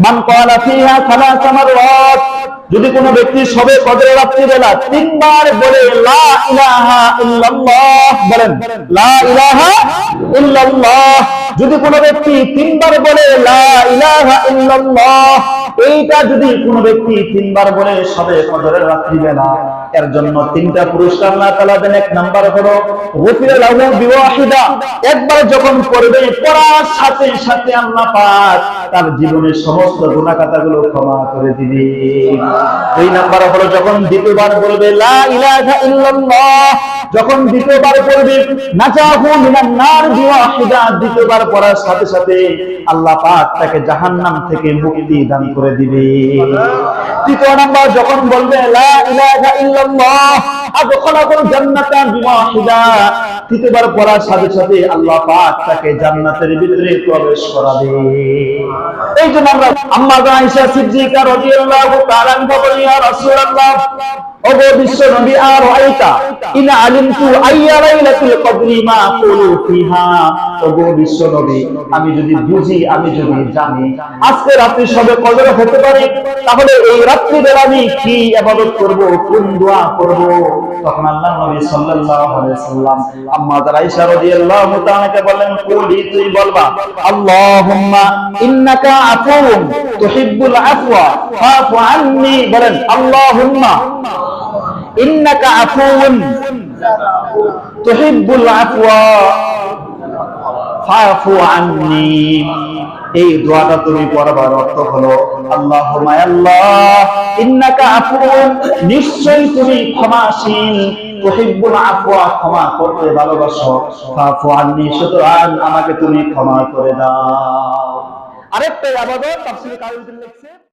মান ক্বালা ফিহা সালাসা মাররাত, যদি কোনো ব্যক্তি সবে কদরের রাত্রিবেলা তিনবার বলে লা ইলাহা ইল্লাল্লাহ, বলেন লা ইলাহা ইল্লাল্লাহ, যদি কোনো ব্যক্তি তিনবার বলে লা ইলাহা ইল্লাল্লাহ, এইটা যদি কোনো ব্যক্তি তিনবার বলে সবে কদরের রাত্রিবেলা, এর জন্য তিনটা পুরস্কার আল্লাহ তাআলা দেন। এক নাম্বার হলো গুফিরা লাহু বিওয়াহিদা, একবার যখন পড়বে পড়ার সাথে সাথে আল্লাহ পাক তার জীবনের সমস্ত গুনাহ খাতাগুলো ক্ষমা করে দিবে। দুই নাম্বার হলো যখন দ্বিতীয়বার বলবে লা ইলাহা ইল্লাল্লাহ, যখন দ্বিতীয়বার পড়বে নাজাহু মিনান নার বিওয়াহিদা, দ্বিতীয়বার পড়ার সাথে সাথে আল্লাহ পাক তাকে জাহান্নাম থেকে মুক্তি দান করে দিবে। তৃতীয় নাম্বার যখন বলবে লা ইলাহা ইল্লাল্লাহ আদখালাহুল জান্নাতা বিওয়াহিদা, তৃতীয়বার পড়ার সাথে সাথে আল্লাহ পাক তাকে জান্নাতের ভিতরে প্রবেশ করাবে। এই জন্য আমরা আম্মা আয়েশা সিদ্দিকা রাদিয়াল্লাহু তাআলা আনহা বলেন, ইয়া রাসূলুল্লাহ, ওগো বিশ্ব নবী, আর আইতা ইন আলিমতু আইয়া লাইলাতুল কদরি মা কুলু ফিহা, ওগো বিশ্ব নবী, আমি যদি বুঝি, আমি যদি জানি আজকে রাত্রি সবে কদর হতে পারে, তাহলে এই রাত্রি বেলা আমি কি ইবাদত করব, কোন দোয়া করব? তখন আল্লাহর নবী সাল্লাল্লাহু আলাইহি ওয়াসাল্লাম আম্মা আয়েশা রাদিয়াল্লাহু তাআলাকে বললেন, কুলি, তুই বলবা আল্লাহুম্মা ইন্নাকা আফুউন তুহিব্বুল আফওয়া ফাফু আন্নি, বলেন আল্লাহুম্মা ইন্নাকা আফুউন তুহিব্বুল আফওয়া ফাফু আন্নি। এই দোয়াটা তুমি পড়বার অর্থ হলো আল্লাহুম্মা, আল্লাহ, ইন্নাকা আফুউন, নিশ্চয়ই তুমি ক্ষমাশীল, তুহিব্বুল আফওয়া, ক্ষমা করতে ভালোবাসো, ফাফু আন্নি, সুতরাং আমাকে তুমি ক্ষমা করে দাও। আরেকটা ইবাদত তাফসীরে কারীদের লিখছে।